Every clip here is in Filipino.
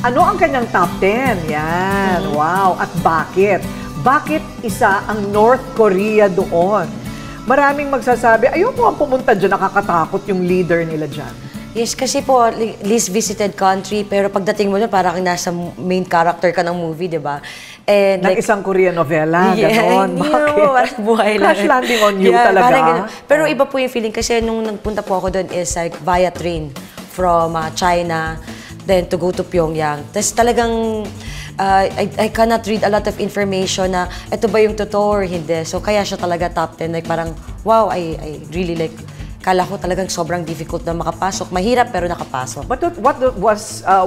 Ano ang kanyang top 10? Yan. Wow. At bakit? Bakit isa ang North Korea doon? Maraming magsasabi, ayoko ang pumunta dyan, nakakatakot yung leader nila dyan. Yes, kasi po, least visited country, pero pagdating mo doon, parang nasa main character ka ng movie, di ba? And Ng isang Korean novela, gano'n. Bakit? Buhay lang. Crash landing on you talaga. Pero iba po yung feeling, kasi nung nagpunta po ako doon is like via train from China, then to go to Pyongyang. Tapos talagang, I cannot read a lot of information na ito ba yung totoo or hindi. So kaya siya talaga top 10. Like parang, wow, I really like, kala ko talagang sobrang difficult na makapasok. Mahirap pero nakapasok. But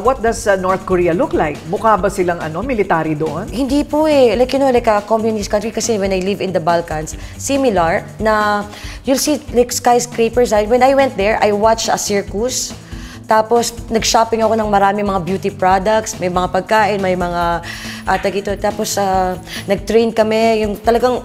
what does North Korea look like? Mukha ba silang military doon? Hindi po eh. Like, you know, like a communist country kasi when I live in the Balkans, similar na you'll see like skyscrapers. When I went there, I watched a circus. Tapos, nag-shopping ako ng marami mga beauty products, may mga pagkain, may mga tagito. Tapos, nag-train kami, yung talagang,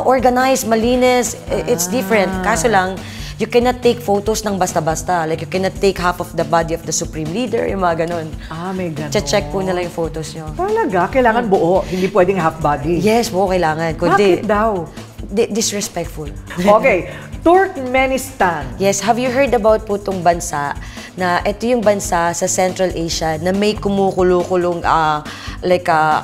organized, malinis, it's different. Kaso lang, you cannot take photos ng basta-basta. Like, you cannot take half of the body of the supreme leader, yung mga ganun. May ganun. Check po nila yung photos nyo. Talaga? Kailangan buo, hindi pwedeng half body? Yes, buo kailangan. Bakit daw? Disrespectful. Okay, Turkmenistan. Yes, have you heard about po itong bansa na ito yung bansa sa Central Asia na may kumukulo-kulong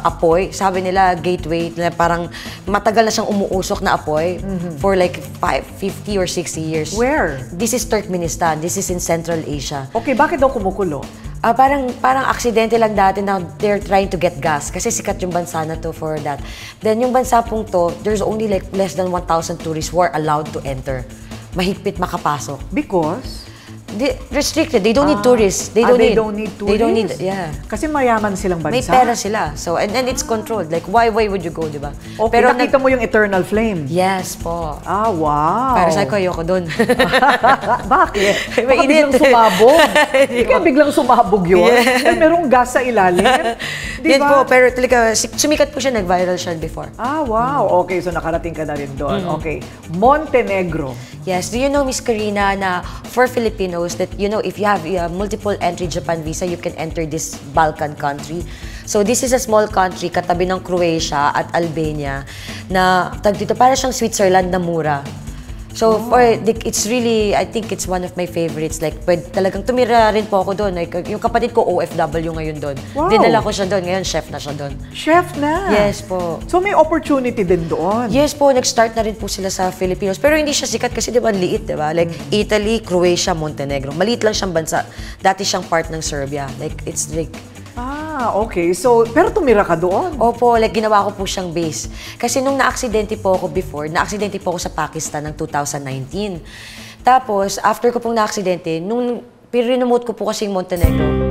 apoy. Sabi nila, gateway, na parang matagal na siyang umuusok na apoy for like 50 or 60 years. Where? This is Turkmenistan. This is in Central Asia. Okay, bakit daw kumukulo? Parang aksidente lang dati na they're trying to get gas kasi sikat yung bansa na to for that. Then yung bansa pong to, there's only like less than 1,000 tourists who are allowed to enter. Mahigpit makapasok. Because? Restricted. They don't need tourists. They don't need tourists? They don't need, yeah. Kasi mayaman silang bansa. May pera sila. So, and it's controlled. Like, why would you go, di ba? Okay, pero nakita mo yung eternal flame? Yes po. Wow. Pero sabi ko, ayoko dun. Bakit? Baka biglang sumabog. Hindi kaya biglang sumabog yun? Yeah. Merong gas sa ilalim? Di Yan ba? po, pero talaga, sumikat po siya, nag-viral siya before. Wow. Okay, so nakarating ka na rin doon. Okay. Montenegro. Yes. Do you know, Miss Karina, na for Filipinos, that, you know, if you have multiple entry Japan visa, you can enter this Balkan country. So this is a small country, katabi ng Croatia at Albania, na dito para siyang Switzerland na mura. So it's really, I think it's one of my favorites. Like, talagang tumira rin po ako doon. Like, yung kapatid ko OFW ngayon doon. Wow. Dinala ko siya doon. Ngayon, chef na siya doon. Chef na? Yes po. So may opportunity din doon? Yes po, nag-start na rin po sila sa Filipinos. Pero hindi siya sikat kasi di ba liit, di ba? Like Italy, Croatia, Montenegro. Maliit lang siyang bansa. Dati siyang part ng Serbia. Like, it's like... Okay. So, pero tumira ka doon? Opo, like ginawa ko po siyang base. Kasi nung na-aksidente po ako before, na-aksidente po ako sa Pakistan ng 2019. Tapos, after ko pong na-aksidente, nung pinremote ko po kasi yung Montenegro,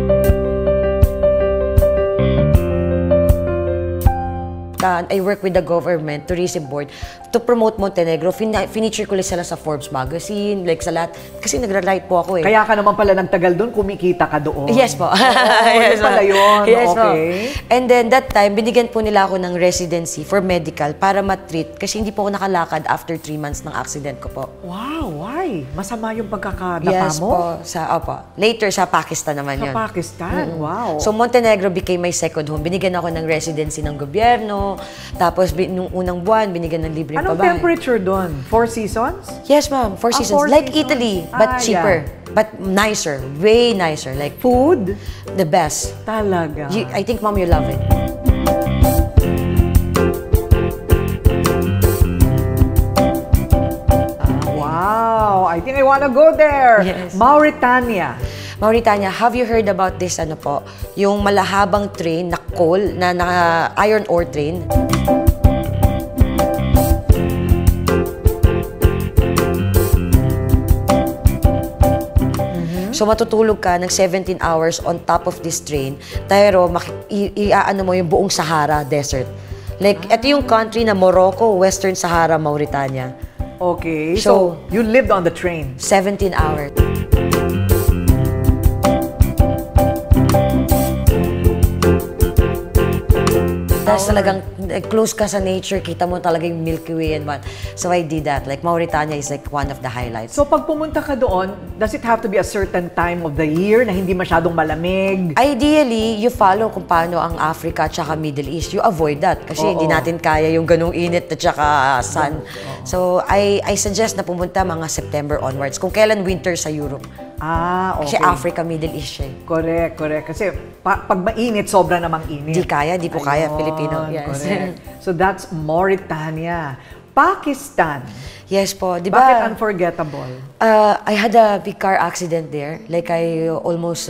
I work with the government, tourism board, to promote Montenegro. Feature ko sila sa Forbes magazine, like sa lahat. Kasi nagra-write po ako eh. Kaya ka naman pala nagtagal doon, kumikita ka doon. Yes po. Yes pala yun. Yes okay. Po. And then that time, binigyan po nila ako ng residency for medical para ma-treat kasi hindi po ako nakalakad after 3 months ng accident ko po. Wow, why? Masama yung pagkakadapa yes mo? Yes po. Later, sa Pakistan naman yun. Sa Pakistan? Wow. So Montenegro became my second home. Binigyan ako ng residency ng gobyerno. Tapos, nung unang buwan, binigyan ng libreng Anong pabahay. temperature doon? 4 seasons? Yes, ma'am. 4 seasons. 4 like seasons. Italy, but cheaper. Yeah. But nicer. Way nicer. Like food? The best. Talaga? I think, mom, you love it. Wow! I think I wanna go there. Yes. Mauritania. Mauritania, have you heard about this, yung malahabang train na coal, na iron ore train? So matutulog ka ng 17 hours on top of this train, pero iaano mo yung buong Sahara Desert. Like, ito yung country na Morocco, Western Sahara, Mauritania. Okay, so you lived on the train? 17 hours. Tapos talagang close ka sa nature, kita mo talaga yung Milky Way and what. So I did that. Like Mauritania is like one of the highlights. So pag pumunta ka doon, does it have to be a certain time of the year na hindi masyadong malamig? Ideally, you follow kung paano ang Africa at saka Middle East. You avoid that kasi hindi natin kaya yung ganung init at saka sun. So I suggest na pumunta mga September onwards. Kung kailan winter sa Europe. Ah, okay. Kasi Africa, Middle East siya. Correct. Kasi pag mainit, sobra namang init. Di po kaya, Filipino. Yes. Correct. So that's Mauritania. Pakistan. Yes po. Di Bakit ba? unforgettable? I had a big car accident there. Like I almost